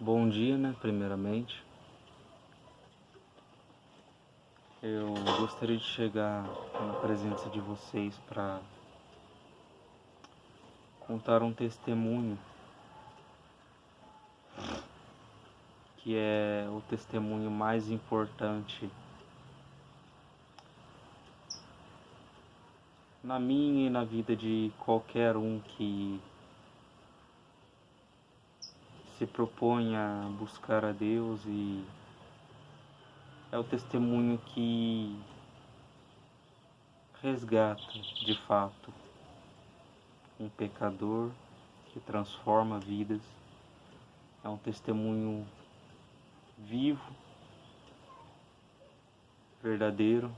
Bom dia, primeiramente. Eu gostaria de chegar na presença de vocês para contar um testemunho, que é o testemunho mais importante na minha e na vida de qualquer um que se propõe a buscar a Deus, e é o testemunho que resgata de fato um pecador, que transforma vidas. É um testemunho vivo, verdadeiro,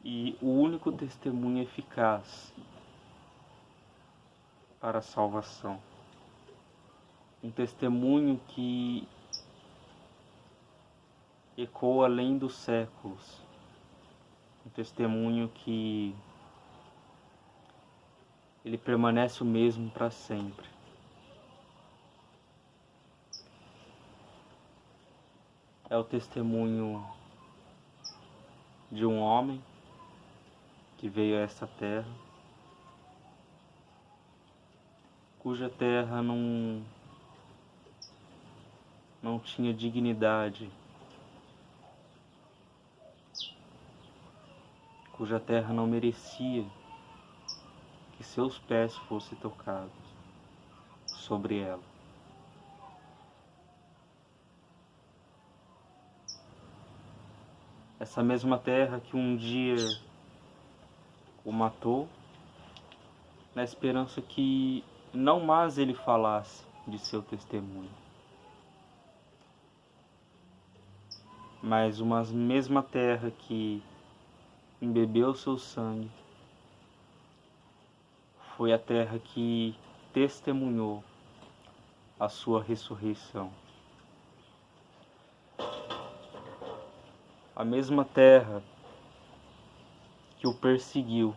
e o único testemunho eficaz para a salvação. Um testemunho que ecoa além dos séculos. Um testemunho que ele permanece o mesmo para sempre. É o testemunho de um homem que veio a essa terra, cuja terra não tinha dignidade, cuja terra não merecia que seus pés fossem tocados sobre ela. Essa mesma terra que um dia o matou, na esperança que não mais ele falasse de seu testemunho, mas uma mesma terra que embebeu seu sangue foi a terra que testemunhou a sua ressurreição. A mesma terra que o perseguiu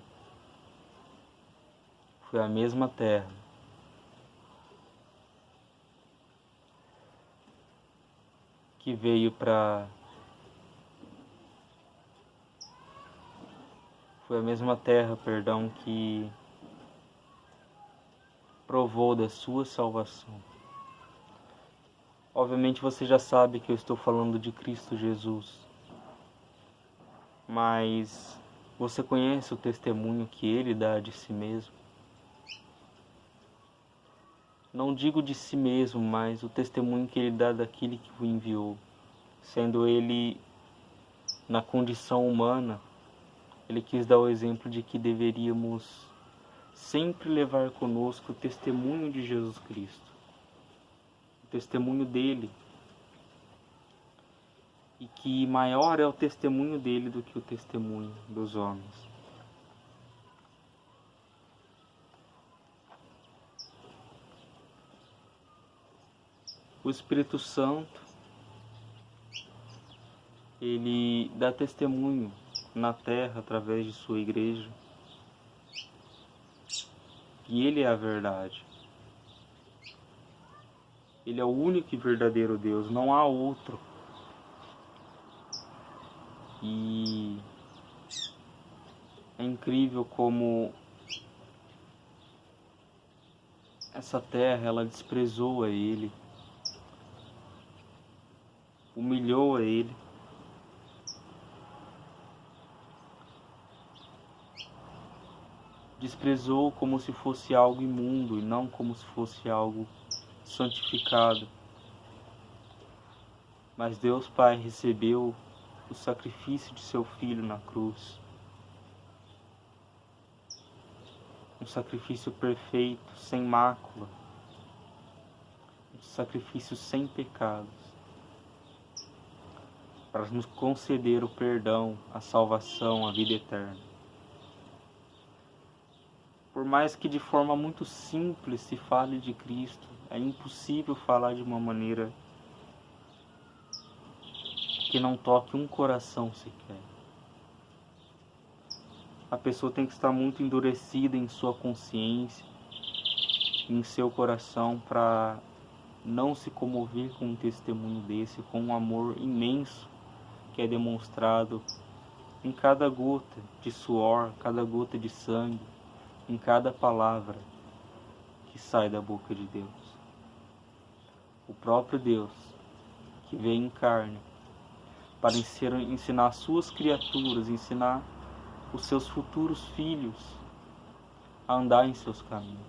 foi a mesma terra que veio para... Foi a mesma terra, que provou da sua salvação. Obviamente você já sabe que eu estou falando de Cristo Jesus, mas você conhece o testemunho que ele dá de si mesmo? Não digo de si mesmo, mas o testemunho que ele dá daquele que o enviou. Sendo ele na condição humana, ele quis dar o exemplo de que deveríamos sempre levar conosco o testemunho de Jesus Cristo, o testemunho dele, e que maior é o testemunho dele do que o testemunho dos homens. O Espírito Santo, ele dá testemunho na terra através de sua igreja, e ele é a verdade. Ele é o único e verdadeiro Deus, não há outro. E é incrível como essa terra, ela desprezou a ele, humilhou a ele, desprezou como se fosse algo imundo e não como se fosse algo santificado. Mas Deus Pai recebeu o sacrifício de seu Filho na cruz, um sacrifício perfeito, sem mácula, um sacrifício sem pecados, para nos conceder o perdão, a salvação, a vida eterna. Por mais que de forma muito simples se fale de Cristo, é impossível falar de uma maneira que não toque um coração sequer. A pessoa tem que estar muito endurecida em sua consciência, em seu coração, para não se comover com um testemunho desse, com um amor imenso que é demonstrado em cada gota de suor, cada gota de sangue, em cada palavra que sai da boca de Deus. O próprio Deus que veio em carne para ensinar as suas criaturas, ensinar os seus futuros filhos a andar em seus caminhos.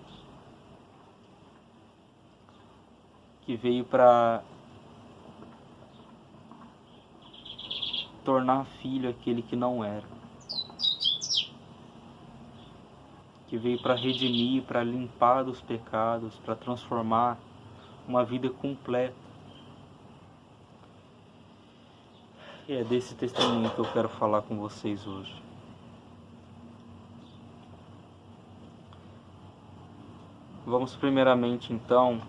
Que veio para tornar filho aquele que não era. Que veio para redimir, para limpar dos pecados, para transformar uma vida completa. E é desse testemunho que eu quero falar com vocês hoje. Vamos primeiramente então,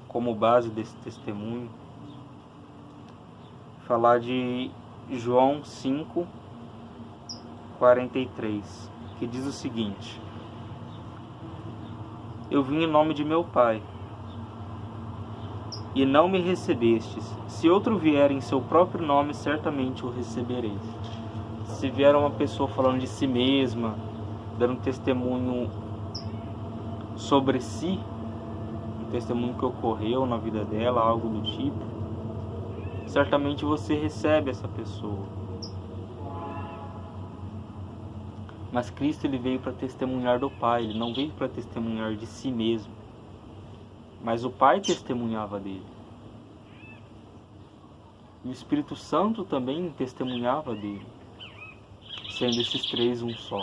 como base desse testemunho, falar de João 5:43, que diz o seguinte: Eu vim em nome de meu Pai, e não me recebestes. Se outro vier em seu próprio nome, certamente o recebereis. Se vier uma pessoa falando de si mesma, dando testemunho sobre si, um testemunho que ocorreu na vida dela, algo do tipo, certamente você recebe essa pessoa. Mas Cristo, ele veio para testemunhar do Pai, ele não veio para testemunhar de si mesmo. Mas o Pai testemunhava dele. E o Espírito Santo também testemunhava dele, sendo esses três um só.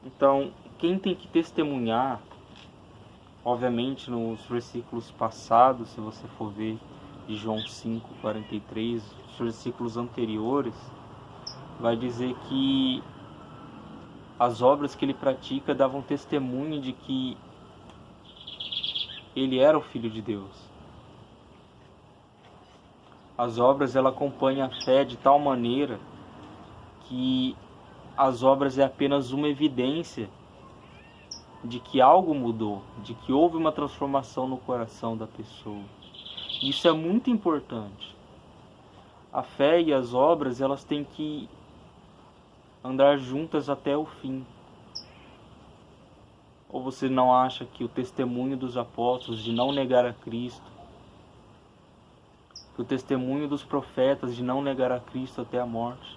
Então, quem tem que testemunhar, obviamente nos versículos passados, se você for ver de João 5:43, os versículos anteriores, vai dizer que as obras que ele pratica davam testemunho de que ele era o Filho de Deus. As obras, ela acompanham a fé de tal maneira que as obras é apenas uma evidência de que algo mudou, de que houve uma transformação no coração da pessoa. Isso é muito importante. A fé e as obras, elas têm que andar juntas até o fim. Ou você não acha que o testemunho dos apóstolos de não negar a Cristo, que o testemunho dos profetas de não negar a Cristo até a morte?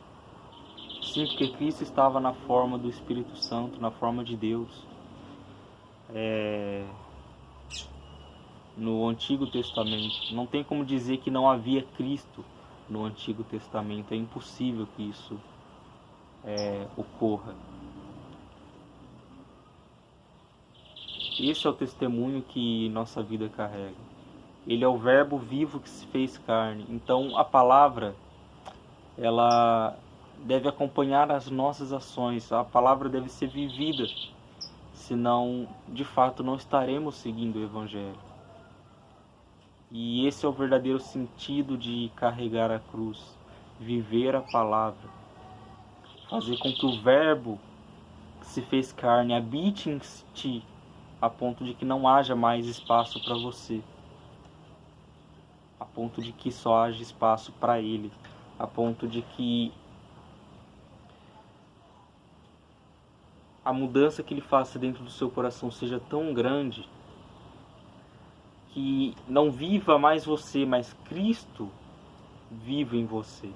Sim, porque Cristo estava na forma do Espírito Santo, na forma de Deus. No Antigo Testamento. Não tem como dizer que não havia Cristo no Antigo Testamento. É impossível que isso ocorra. Esse é o testemunho que nossa vida carrega. Ele é o verbo vivo que se fez carne. Então a palavra, ela deve acompanhar as nossas ações. A palavra deve ser vivida. Senão, de fato, não estaremos seguindo o Evangelho. E esse é o verdadeiro sentido de carregar a cruz. Viver a palavra. Fazer com que o verbo que se fez carne habite em ti, a ponto de que não haja mais espaço para você. A ponto de que só haja espaço para ele. A ponto de que a mudança que ele faça dentro do seu coração seja tão grande que não viva mais você, mas Cristo vive em você.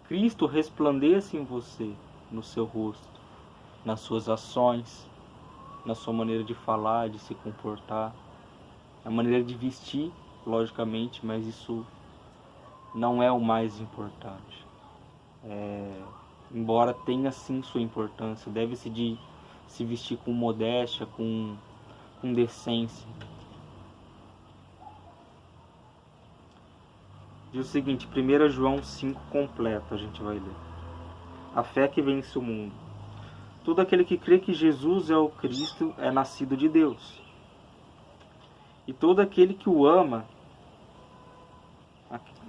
Cristo resplandeça em você, no seu rosto, nas suas ações, na sua maneira de falar, de se comportar, na maneira de vestir, logicamente, mas isso não é o mais importante. Embora tenha sim sua importância, deve-se de se vestir com modéstia, com decência. Diz o seguinte, 1 João 5 completo, a gente vai ler. A fé que vence o mundo. Todo aquele que crê que Jesus é o Cristo é nascido de Deus. E todo aquele que o ama,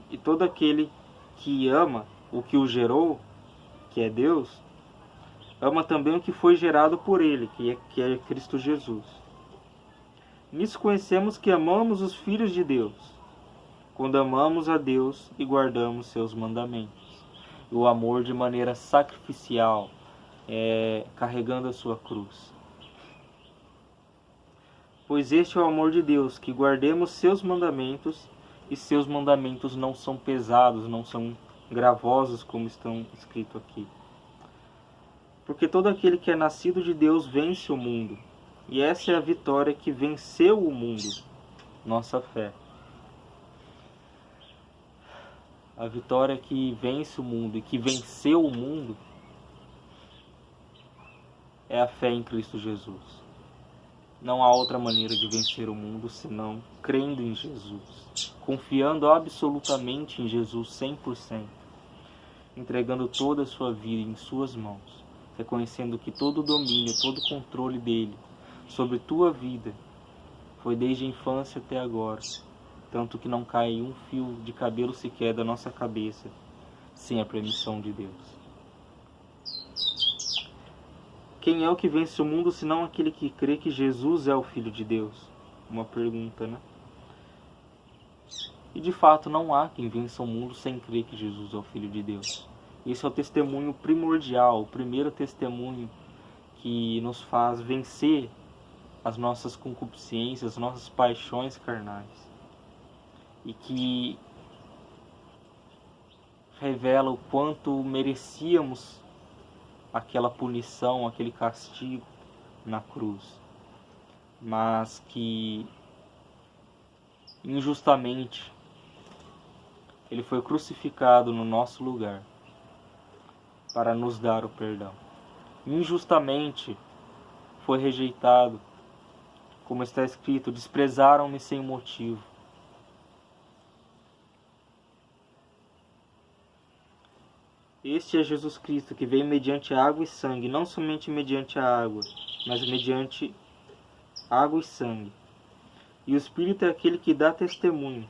e todo aquele que ama o que o gerou, que é Deus, ama também o que foi gerado por ele, que é Cristo Jesus. Nisso conhecemos que amamos os filhos de Deus, quando amamos a Deus e guardamos seus mandamentos. O amor de maneira sacrificial, carregando a sua cruz. Pois este é o amor de Deus, que guardemos seus mandamentos, e seus mandamentos não são pesados, não são gravosos como estão escritos aqui. Porque todo aquele que é nascido de Deus vence o mundo. E essa é a vitória que venceu o mundo, nossa fé. A vitória que vence o mundo e que venceu o mundo é a fé em Cristo Jesus. Não há outra maneira de vencer o mundo senão crendo em Jesus, confiando absolutamente em Jesus 100%, entregando toda a sua vida em suas mãos, reconhecendo que todo o domínio, todo o controle dele sobre tua vida foi desde a infância até agora, tanto que não cai um fio de cabelo sequer da nossa cabeça sem a permissão de Deus. Quem é o que vence o mundo senão aquele que crê que Jesus é o Filho de Deus? Uma pergunta, né? E de fato não há quem vença o mundo sem crer que Jesus é o Filho de Deus. Esse é o testemunho primordial, o primeiro testemunho que nos faz vencer as nossas concupiscências, as nossas paixões carnais. E que revela o quanto merecíamos aquela punição, aquele castigo na cruz. Mas que injustamente ele foi crucificado no nosso lugar para nos dar o perdão. Injustamente foi rejeitado, como está escrito, desprezaram-me sem motivo. Este é Jesus Cristo, que veio mediante água e sangue, não somente mediante a água, mas mediante água e sangue. E o Espírito é aquele que dá testemunho,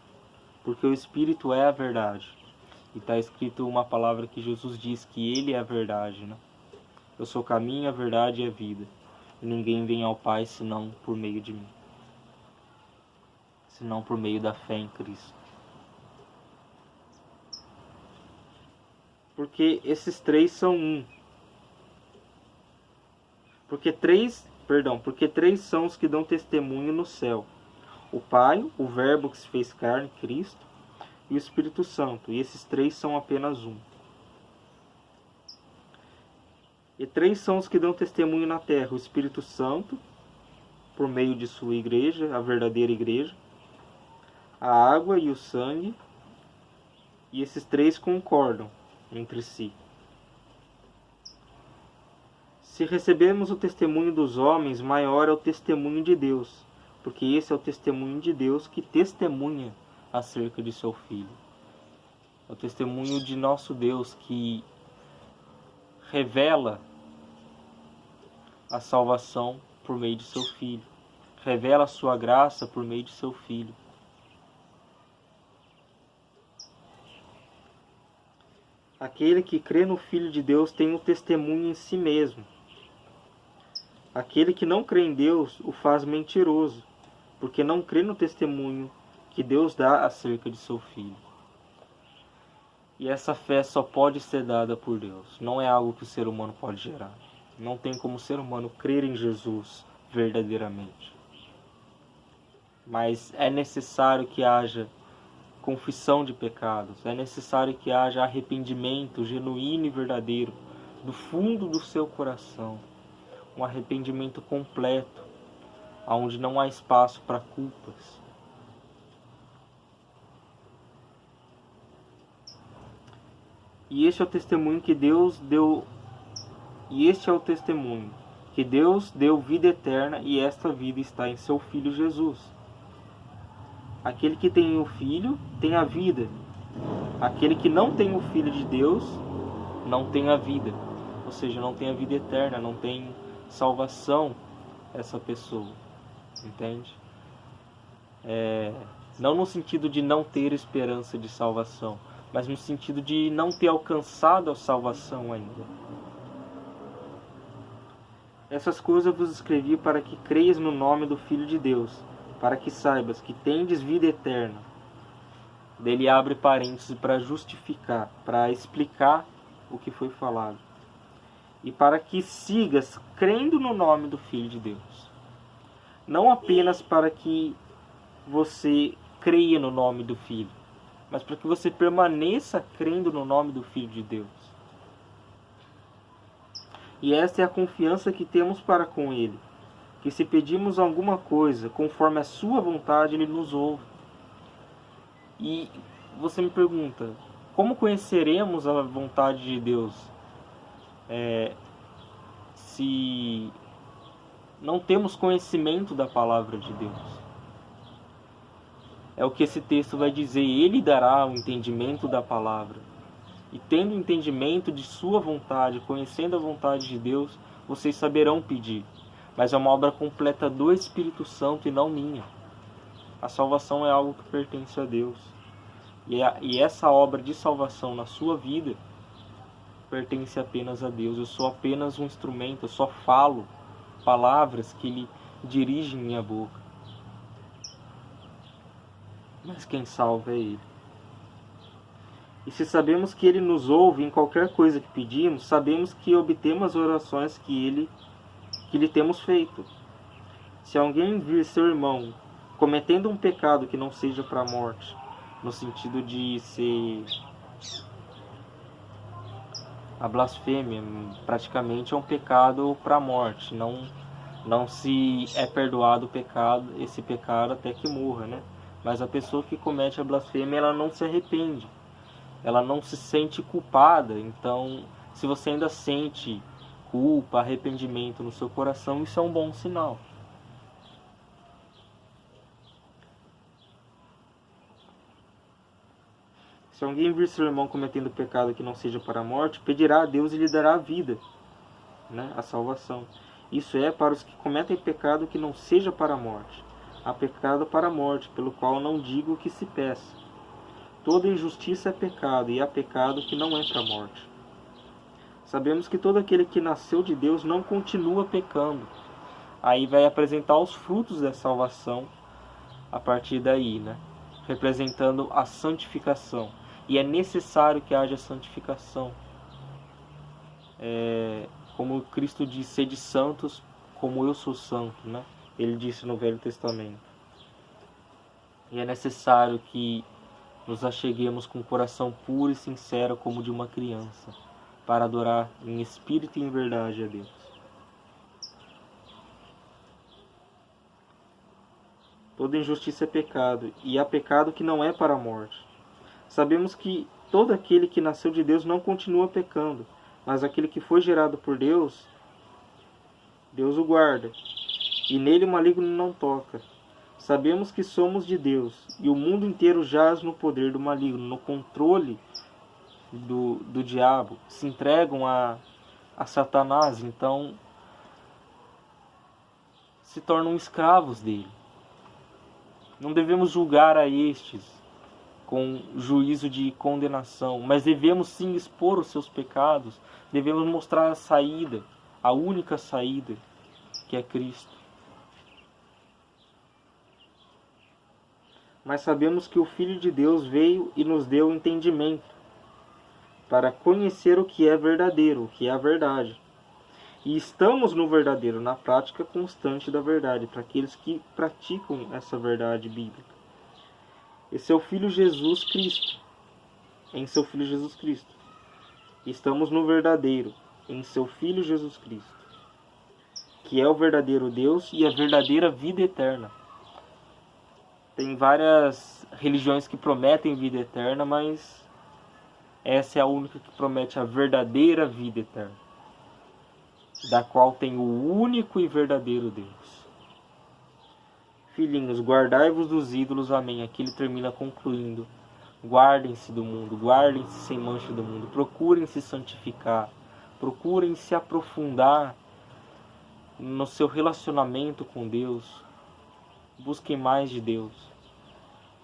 porque o Espírito é a verdade. E está escrito uma palavra que Jesus diz que Ele é a verdade, né? Eu sou o caminho, a verdade e a vida. E ninguém vem ao Pai senão por meio de mim. Senão por meio da fé em Cristo. Porque esses três são um. Porque três são os que dão testemunho no céu. O Pai, o Verbo que se fez carne, Cristo, e o Espírito Santo. E esses três são apenas um. E três são os que dão testemunho na terra. O Espírito Santo, por meio de sua igreja, a verdadeira igreja. A água e o sangue. E esses três concordam entre si. Se recebemos o testemunho dos homens, maior é o testemunho de Deus, porque esse é o testemunho de Deus que testemunha acerca de seu Filho. É o testemunho de nosso Deus que revela a salvação por meio de seu Filho, revela a sua graça por meio de seu Filho. Aquele que crê no Filho de Deus tem o testemunho em si mesmo. Aquele que não crê em Deus o faz mentiroso, porque não crê no testemunho que Deus dá acerca de seu Filho. E essa fé só pode ser dada por Deus. Não é algo que o ser humano pode gerar. Não tem como o ser humano crer em Jesus verdadeiramente. Mas é necessário que haja confissão de pecados, é necessário que haja arrependimento genuíno e verdadeiro do fundo do seu coração, um arrependimento completo, onde não há espaço para culpas. E este é o testemunho que Deus deu, vida eterna, e esta vida está em seu Filho Jesus. Aquele que tem o Filho tem a vida. Aquele que não tem o Filho de Deus não tem a vida. Ou seja, não tem a vida eterna, não tem salvação essa pessoa. Entende? Não no sentido de não ter esperança de salvação, mas no sentido de não ter alcançado a salvação ainda. Essas coisas vos escrevi para que creias no nome do Filho de Deus, para que saibas que tendes vida eterna. Ele abre parênteses para justificar, para explicar o que foi falado. E para que sigas crendo no nome do Filho de Deus. Não apenas para que você creia no nome do Filho, mas para que você permaneça crendo no nome do Filho de Deus. E esta é a confiança que temos para com Ele, que se pedimos alguma coisa conforme a sua vontade, Ele nos ouve. E você me pergunta, como conheceremos a vontade de Deus se não temos conhecimento da palavra de Deus? É o que esse texto vai dizer, Ele dará o entendimento da palavra. E tendo o entendimento de sua vontade, conhecendo a vontade de Deus, vocês saberão pedir. Mas é uma obra completa do Espírito Santo e não minha. A salvação é algo que pertence a Deus. E essa obra de salvação na sua vida pertence apenas a Deus. Eu sou apenas um instrumento, eu só falo palavras que Ele dirige em minha boca. Mas quem salva é Ele. E se sabemos que Ele nos ouve em qualquer coisa que pedimos, sabemos que obtemos as orações que lhe temos feito. Se alguém vir seu irmão cometendo um pecado que não seja para a morte, no sentido de ser a blasfêmia, praticamente é um pecado para a morte, não se é perdoado esse pecado até que morra, né? Mas a pessoa que comete a blasfêmia, ela não se arrepende, ela não se sente culpada. Então, se você ainda sente culpa, arrependimento no seu coração, isso é um bom sinal. Se alguém vir seu irmão cometendo pecado que não seja para a morte, pedirá a Deus e lhe dará a vida, né? A salvação. Isso é para os que cometem pecado que não seja para a morte. Há pecado para a morte, pelo qual não digo que se peça. Toda injustiça é pecado, e há pecado que não é para a morte. Sabemos que todo aquele que nasceu de Deus não continua pecando. Aí vai apresentar os frutos da salvação a partir daí, né? Representando a santificação. E é necessário que haja santificação. Como Cristo disse, sede santos como eu sou santo, né? Ele disse no Velho Testamento. E é necessário que nos acheguemos com o coração puro e sincero como de uma criança, para adorar em espírito e em verdade a Deus. Toda injustiça é pecado, e há pecado que não é para a morte. Sabemos que todo aquele que nasceu de Deus não continua pecando, mas aquele que foi gerado por Deus, Deus o guarda, e nele o maligno não toca. Sabemos que somos de Deus, e o mundo inteiro jaz no poder do maligno, no controle do diabo, se entregam a Satanás, então se tornam escravos dele. Não devemos julgar a estes com juízo de condenação, mas devemos sim expor os seus pecados, devemos mostrar a saída, a única saída, que é Cristo. Mas sabemos que o Filho de Deus veio e nos deu entendimento, para conhecer o que é verdadeiro, o que é a verdade. E estamos no verdadeiro, na prática constante da verdade, para aqueles que praticam essa verdade bíblica. Esse é o Filho Jesus Cristo, em seu Filho Jesus Cristo. Estamos no verdadeiro, em seu Filho Jesus Cristo, que é o verdadeiro Deus e a verdadeira vida eterna. Tem várias religiões que prometem vida eterna, mas essa é a única que promete a verdadeira vida eterna, da qual tem o único e verdadeiro Deus. Filhinhos, guardai-vos dos ídolos, amém. Aqui ele termina concluindo. Guardem-se do mundo, guardem-se sem mancha do mundo, procurem se santificar, procurem se aprofundar no seu relacionamento com Deus. Busquem mais de Deus,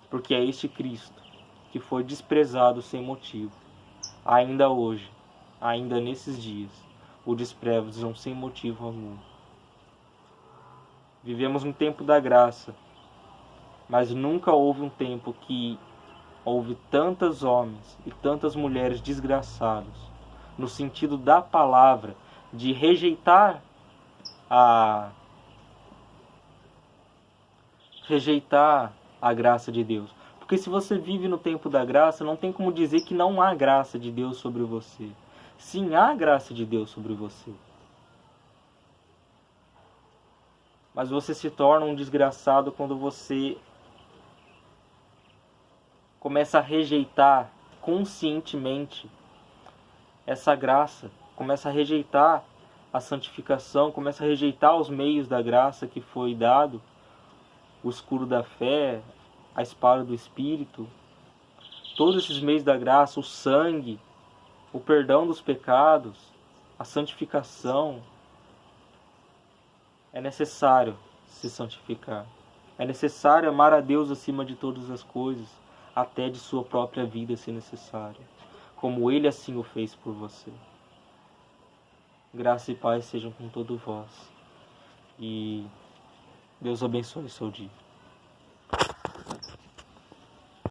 porque é este Cristo que foi desprezado sem motivo. Ainda hoje, ainda nesses dias, o desprezam sem motivo algum. Vivemos um tempo da graça, Mas nunca houve um tempo que houve tantos homens e tantas mulheres desgraçados, no sentido da palavra, de rejeitar a graça de Deus. Porque se você vive no tempo da graça, não tem como dizer que não há graça de Deus sobre você. Sim, há graça de Deus sobre você. Mas você se torna um desgraçado quando você começa a rejeitar conscientemente essa graça, começa a rejeitar a santificação, começa a rejeitar os meios da graça que foi dado, o escudo da fé, a espada do Espírito, todos esses meios da graça, o sangue, o perdão dos pecados, a santificação. É necessário se santificar. É necessário amar a Deus acima de todas as coisas, até de sua própria vida, se necessário, como Ele assim o fez por você. Graça e paz sejam com todos vós. E Deus abençoe o seu dia.